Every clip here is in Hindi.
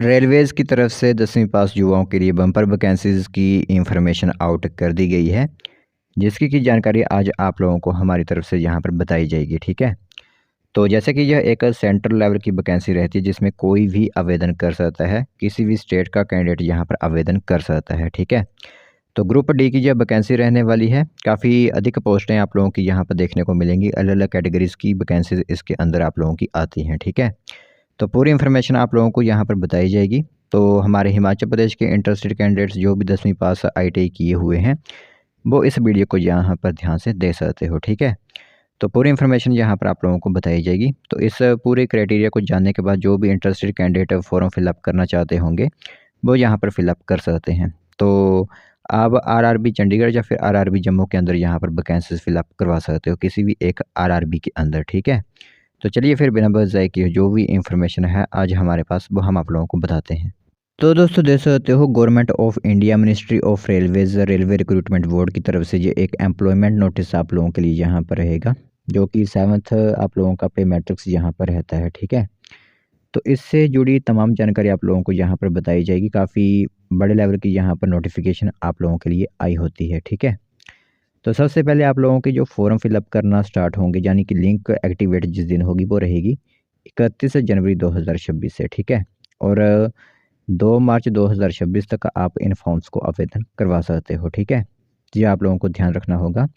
रेलवेज़ की तरफ से 10वीं पास युवाओं के लिए बम्पर वैकेंसीज़ की इंफॉर्मेशन आउट कर दी गई है, जिसकी की जानकारी आज आप लोगों को हमारी तरफ से यहाँ पर बताई जाएगी, ठीक है? तो जैसे कि यह एक सेंट्रल लेवल की वैकेंसी रहती है जिसमें कोई भी आवेदन कर सकता है, किसी भी स्टेट का कैंडिडेट यहाँ पर आवेदन कर सकता है, ठीक है? तो ग्रुप डी की जो वैकेंसी रहने वाली है, काफ़ी अधिक पोस्टें आप लोगों की यहाँ पर देखने को मिलेंगी, अलग-अलग कैटेगरीज़ की वैकेंसीज़ इसके अंदर आप लोगों की आती हैं, ठीक है? तो पूरी इन्फॉर्मेशन आप लोगों को यहाँ पर बताई जाएगी। तो हमारे हिमाचल प्रदेश के इंटरेस्टेड कैंडिडेट्स जो भी 10वीं पास आईटीआई किए हुए हैं, वो इस वीडियो को यहाँ पर ध्यान से देख सकते हो, ठीक है? तो पूरी इन्फॉर्मेशन यहाँ पर आप लोगों को बताई जाएगी। तो इस पूरे क्राइटेरिया को जानने के बाद जो भी इंटरेस्टेड कैंडिडेट फॉर्म फिलअप करना चाहते होंगे, वो यहाँ पर फिलअप कर सकते हैं। तो आप आरआरबी चंडीगढ़ या फिर आरआरबी जम्मू के अंदर यहाँ पर वैकेंसीज़ फिलअप करवा सकते हो, किसी भी एक आरआरबी के अंदर, ठीक है? तो चलिए फिर बिना बस ज़ाये किए जो भी इन्फॉर्मेशन है आज हमारे पास वो हम आप लोगों को बताते हैं। तो दोस्तों देख सकते हो government of India ministry of Railways railway recruitment board की तरफ से ये एक एम्प्लॉयमेंट नोटिस आप लोगों के लिए यहाँ पर रहेगा, जो कि 7th आप लोगों का पे मैट्रिक्स यहाँ पर रहता है, ठीक है? तो इससे जुड़ी तमाम जानकारी आप लोगों को यहाँ पर बताई जाएगी। काफ़ी बड़े लेवल की यहाँ पर नोटिफिकेशन आप लोगों के लिए आई होती है, ठीक है? तो सबसे पहले आप लोगों के जो फॉर्म फिलअप करना स्टार्ट होंगे, यानी कि लिंक एक्टिवेट जिस दिन होगी वो रहेगी 31 जनवरी 2026 से, ठीक है? और 2 मार्च 2026 तक आप इन फॉर्म्स को आवेदन करवा सकते हो, ठीक है? ये आप लोगों को ध्यान रखना होगा।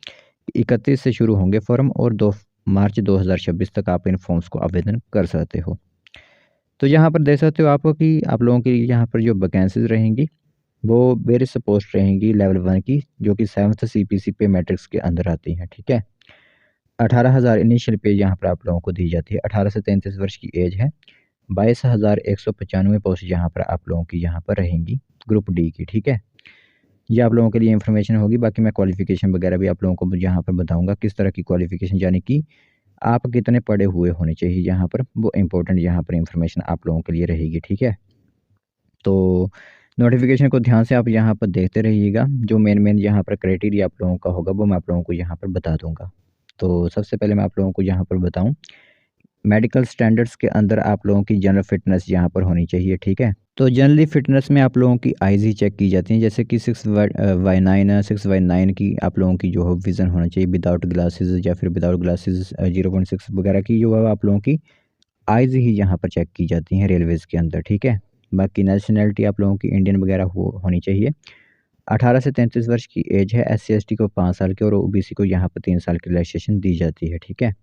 31 से शुरू होंगे फॉर्म और 2 मार्च 2026 तक आप इन फॉर्म्स को आवेदन कर सकते हो। तो यहाँ पर देख सकते हो आप कि आप लोगों की यहाँ पर जो वैकेंसीज़ रहेंगी, वो वेरियस पोस्ट रहेंगी लेवल 1 की, जो कि 7th सीपीसी पे मैट्रिक्स के अंदर आती हैं, ठीक है? 18,000 इनिशियल पे यहाँ पर आप लोगों को दी जाती है। 18 से 33 वर्ष की एज है। 22,195 पोस्ट यहाँ पर आप लोगों की यहाँ पर रहेंगी ग्रुप डी की, ठीक है? ये आप लोगों के लिए इन्फॉर्मेशन होगी। बाकी मैं क्वालिफ़िकेशन वगैरह भी आप लोगों को यहाँ पर बताऊँगा, किस तरह की क्वालिफ़िकेशन, यानी कि आप कितने पढ़े हुए होने चाहिए यहाँ पर, वो इम्पोर्टेंट यहाँ पर इन्फॉर्मेशन आप लोगों के लिए रहेगी, ठीक है? तो नोटिफ़िकेशन को ध्यान से आप यहाँ पर देखते रहिएगा। जो मेन यहाँ पर क्राइटेरिया आप लोगों का होगा, वो मैं आप लोगों को यहाँ पर बता दूँगा। तो सबसे पहले मैं आप लोगों को यहाँ पर बताऊँ, मेडिकल स्टैंडर्ड्स के अंदर आप लोगों की जनरल फ़िटनेस यहाँ पर होनी चाहिए, ठीक है? तो जनरली फ़िटनेस में आप लोगों की आइज़ ही चेक की जाती हैं, जैसे कि 6/9 की आप लोगों की जो है विज़न होना चाहिए विदाउट ग्लासेस, या फिर विदाउट ग्लासेस 0.6 वगैरह की जो है आप लोगों की आइज़ ही यहाँ पर चेक की जाती हैं रेलवेज़ के अंदर, ठीक है? बाकी नेशनैलिटी आप लोगों की इंडियन वगैरह होनी चाहिए। 18 से 33 वर्ष की एज है। SC/ST को 5 साल की और OBC को यहाँ पर 3 साल की रिलैक्सेशन दी जाती है, ठीक है?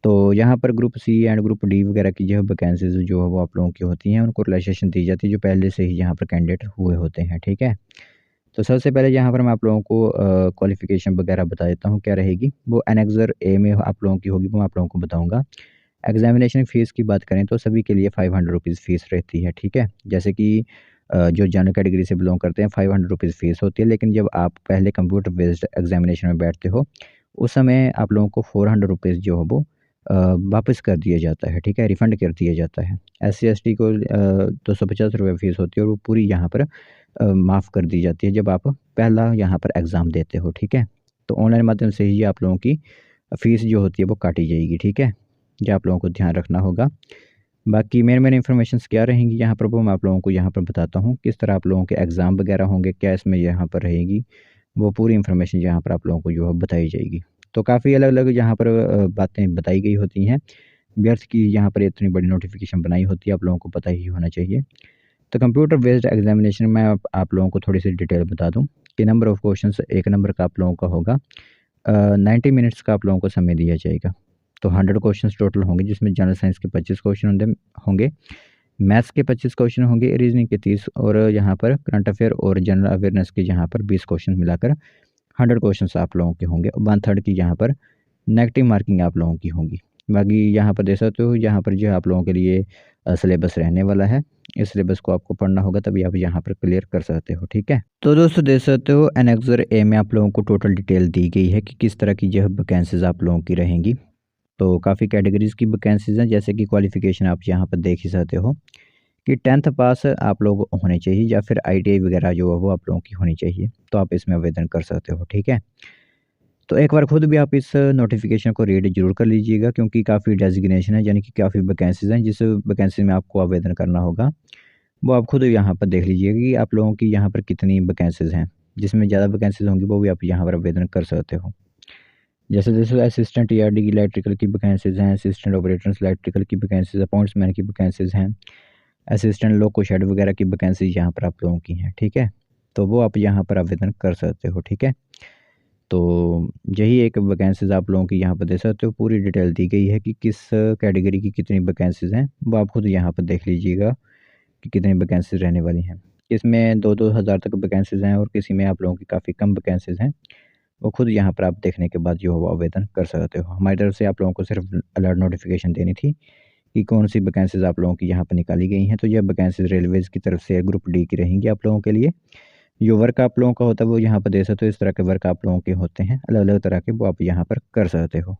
तो यहाँ पर group C and group D वगैरह की जो है वैकेंसीज़ जो है वो आप लोगों की होती हैं, उनको रिलैक्सेशन दी जाती है जो पहले से ही यहाँ पर कैंडिडेट हुए होते हैं, ठीक है? तो सबसे पहले यहाँ पर मैं आप लोगों को क्वालिफ़िकेशन वगैरह बता देता हूँ क्या रहेगी। वो एनेक्सर ए में आप लोगों की होगी, वो मैं आप लोगों को बताऊँगा। एग्ज़ामिनेशन फ़ीस की बात करें तो सभी के लिए 500 रुपीज़ फ़ीस रहती है, ठीक है? जैसे कि जो जनरल कैटेगरी से बिलॉन्ग करते हैं 500 रुपीज़ फ़ीस होती है, लेकिन जब आप पहले कंप्यूटर बेस्ड एग्ज़ामिनेशन में बैठते हो, उस समय आप लोगों को 400 रुपीज़ जो है वो वापस कर दिया जाता है, ठीक है? रिफ़ंड कर दिया जाता है। SC/ST को 250 रुपये फ़ीस होती है और वो पूरी यहाँ पर माफ़ कर दी जाती है जब आप पहला यहाँ पर एग्ज़ाम देते हो, ठीक है? तो ऑनलाइन माध्यम से ही आप लोगों की फ़ीस जो होती है वो काटी जाएगी, ठीक है? ये आप लोगों को ध्यान रखना होगा। बाकी मेन इन्फॉर्मेशंस क्या रहेंगी यहाँ पर, वो मैं आप लोगों को यहाँ पर बताता हूँ। किस तरह आप लोगों के एग्ज़ाम वगैरह होंगे, क्या इसमें यहाँ पर रहेगी, वो पूरी इन्फॉर्मेशन यहाँ पर आप लोगों को जो है बताई जाएगी। तो काफ़ी अलग-अलग यहाँ पर बातें बताई गई होती हैं। व्यर्थ की यहाँ पर इतनी बड़ी नोटिफ़िकेशन बनाई होती है, आप लोगों को पता ही होना चाहिए। तो कंप्यूटर बेस्ड एग्ज़ामिनेशन में आप लोगों को थोड़ी-सी डिटेल बता दूँ कि नंबर ऑफ़ क्वेश्चंस 1 नंबर का आप लोगों का होगा। 90 मिनट्स का आप लोगों को समय दिया जाएगा। तो 100 क्वेश्चंस टोटल होंगे, जिसमें जनरल साइंस के 25 क्वेश्चन होंगे, मैथ्स के 25 क्वेश्चन होंगे, रीजनिंग के 30 और यहाँ पर करंट अफेयर और जनरल अवेयरनेस के यहाँ पर 20 क्वेश्चन मिलाकर 100 क्वेश्चंस आप लोगों के होंगे। 1/3 की यहाँ पर नेगेटिव मार्किंग आप लोगों की होंगी। बाकी यहाँ पर देख सकते हो, यहाँ पर जो है आप लोगों के लिए सिलेबस रहने वाला है। इस सिलेबस को आपको पढ़ना होगा, तभी आप यहाँ पर क्लियर कर सकते हो, ठीक है? तो दोस्तों देख सकते हो एनेक्सर ए में आप लोगों को टोटल डिटेल दी गई है कि किस तरह की जो है वैकेंसीज़ आप लोगों की रहेंगी। तो काफ़ी कैटेगरीज़ की वैकेंसीज़ हैं, जैसे कि क्वालिफ़िकेशन आप यहाँ पर देख ही सकते हो कि 10th पास आप लोग होने चाहिए या फिर ITI वगैरह जो है वो आप लोगों की होनी चाहिए, तो आप इसमें आवेदन कर सकते हो, ठीक है? तो एक बार खुद भी आप इस नोटिफ़िकेशन को रीड ज़रूर कर लीजिएगा, क्योंकि काफ़ी डेज़िग्नेशन है, यानी कि काफ़ी वैकेंसीज़ हैं जिस वैकेंसी में आपको आवेदन करना होगा। वो आप खुद यहाँ पर देख लीजिएगा कि आप लोगों की यहाँ पर कितनी वैकेंसीज़ हैं। जिसमें ज़्यादा वैकेंसीज़ होंगी वो भी आप यहाँ पर आवेदन कर सकते हो। जैसे जैसे असिस्टेंट ईआरडी की इलेक्ट्रिकल की वैकेंसीज़ हैं, असिस्टेंट ऑपरेटर्स इलेक्ट्रिकल की वैकेंसीज़, अकाउंट्समैन की वैकेंसीज़ हैं, असिस्टेंट लोको शेड वगैरह की वैकेंसीज़ यहाँ पर आप लोगों की हैं, ठीक है? तो वो आप यहाँ पर आवेदन कर सकते हो, ठीक है? तो यही एक वैकेंसीज़ आप लोगों की यहाँ पर दे सकते हो। पूरी डिटेल दी गई है कि किस कैटेगरी की कितनी वैकेंसीज़ हैं, वो आप खुद यहाँ पर देख लीजिएगा कि कितनी वैकेंसीज़ रहने वाली हैं। इसमें 2-2 हज़ार तक वैकेंसीज़ हैं और किसी में आप लोगों की काफ़ी कम वैकेंसीज़ हैं। वो खुद यहाँ पर आप देखने के बाद जो है वो आवेदन कर सकते हो। हमारी तरफ से आप लोगों को सिर्फ अलर्ट नोटिफिकेशन देनी थी कि कौन सी वैकेंसीज़ आप लोगों की यहाँ पर निकाली गई हैं। तो यह वैकेंसीज़ रेलवेज़ की तरफ से ग्रुप डी की रहेंगी आप लोगों के लिए। जो वर्क आप लोगों का होता है वो यहाँ पर दे सकते हो। इस तरह के वर्क आप लोगों के होते हैं अलग-अलग तरह के, वो आप यहाँ पर कर सकते हो।